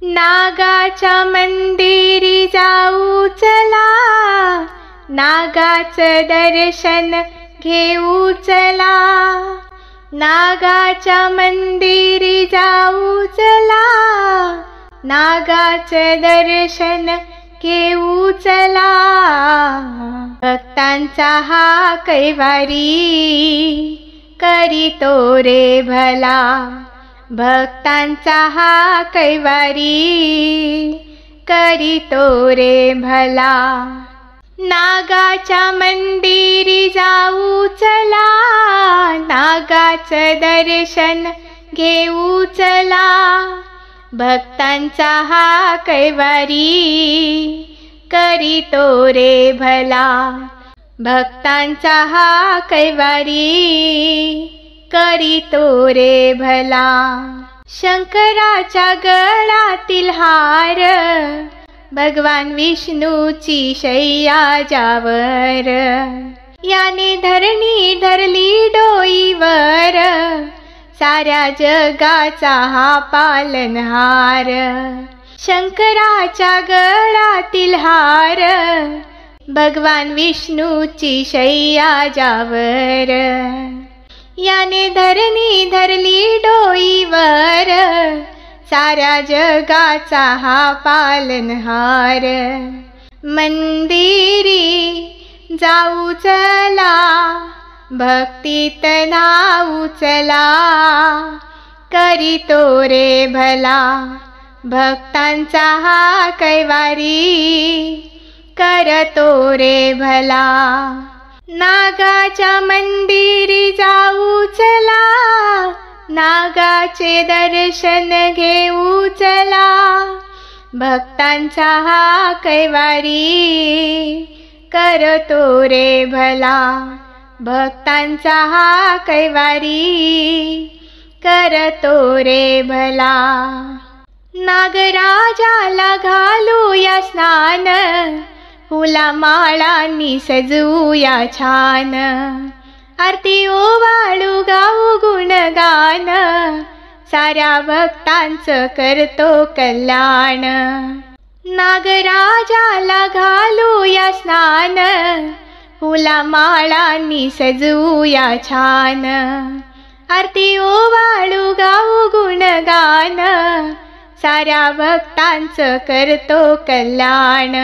नागाच्या मंदिरी जाऊ चला, नागाचं दर्शन घेऊ चला. नागाच्या मंदिरी जाऊ चला, नागाचं दर्शन घेऊ चला. भक्तांचा हा कैवारी करीतो रे भला, भक्तांचा हा कैवारी करीतो रे भला. नागाच्या मंदिरी जाऊ चला, नागाचं दर्शन घेऊ चला. भक्तांचा हा कैवारी करीतो रे भला, भक्तांचा हा कैवारी करीतो रे भला. शंकराच्या गळातील हार, भगवान विष्णूची शय्या ज्यावर. याने धरणी धरली डोईवर, साऱ्या जगाचा हा पालनहार. शंकराच्या गळातील हार, भगवान विष्णूची शय्या ज्यावर. याने धरणी धरली डोईवर, साऱ्या जगाचा हा पालनहार. मंदिरी जाऊ चला, भक्तीत नाऊ चला. करीतो रे भला, भक्तांचा हा कैवारी करतो रे भला. नागाच्या मंदिरी जाऊ चला, नागाचे दर्शन घेऊ चला. भक्तांचा हा कैवारी करतो रे भला, भक्तांचा हा कैवारी करतो रे भला. नागराजाला घालूया स्नान, फुला माळांनी सजवूया छान. आरती ओवाळू गाऊ गुणगान, साऱ्या भक्तांचं करतो कल्याण. नागराजाला घालूया स्नान, फुला माळांनी सजवूया छान. आरती ओवाळू गाऊ गुणगान, साऱ्या भक्तांचं करतो कल्याण.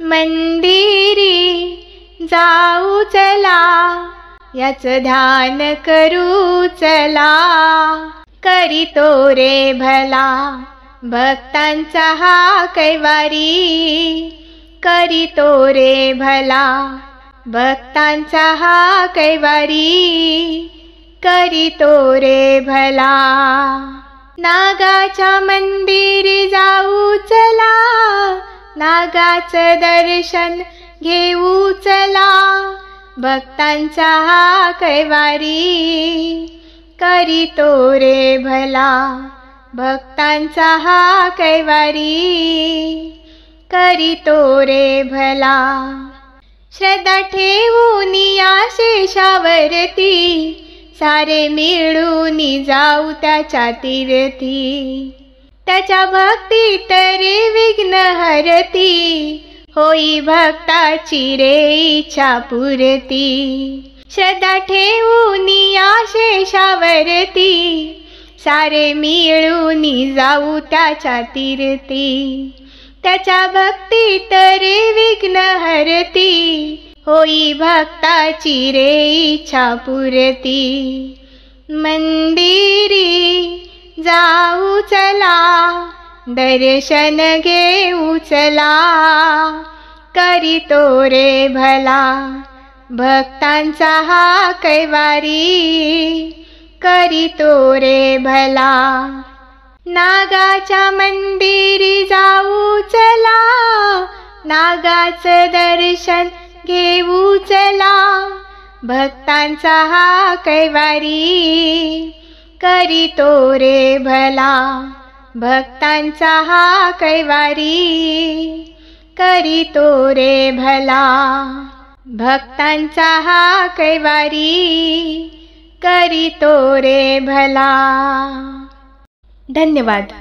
मंदिरी जाऊ चला, याचं ध्यान करू चला. करीतो रे भला, भक्तांचा हा कैवारी करीतो रे भला. भक्तांचा हा कैवारी करीतो रे भला. नागाच्या मंदिरी जाऊ चला, नागाचं दर्शन घेऊ चला. भक्तांचा हा कैवारी करीतो रे भला, भक्तांचा हा कैवारी करीतो रे भला. श्रद्धा ठेवून या शेषावरती, सारे मिळून जाऊ त्याच्या तीर्थी. त्याच्या भक्तीत रे विघ्न हरती, होई भक्ताची रे इच्छा पुरती. श्रद्धा ठेवून या शेषावरती, सारे मिळून जाऊ त्याच्या तीर्थी. त्याच्या भक्तीत रे विघ्न हरती, होई भक्ताची रे इच्छा पुरती. मंदिरी जाऊ चला, दर्शन घेऊ चला. करीतो रे भला, भक्तांचा हा कैवारी करीतो रे भला. नागाच्या मंदिरी जाऊ चला, नागाचं दर्शन घेऊ चला. भक्तांचा हा कैवारी करीतो रे भला, भक्तांचा हा कैवारी करीतो रे भला. भक्तांचा हा कैवारी करीतो रे भला. धन्यवाद.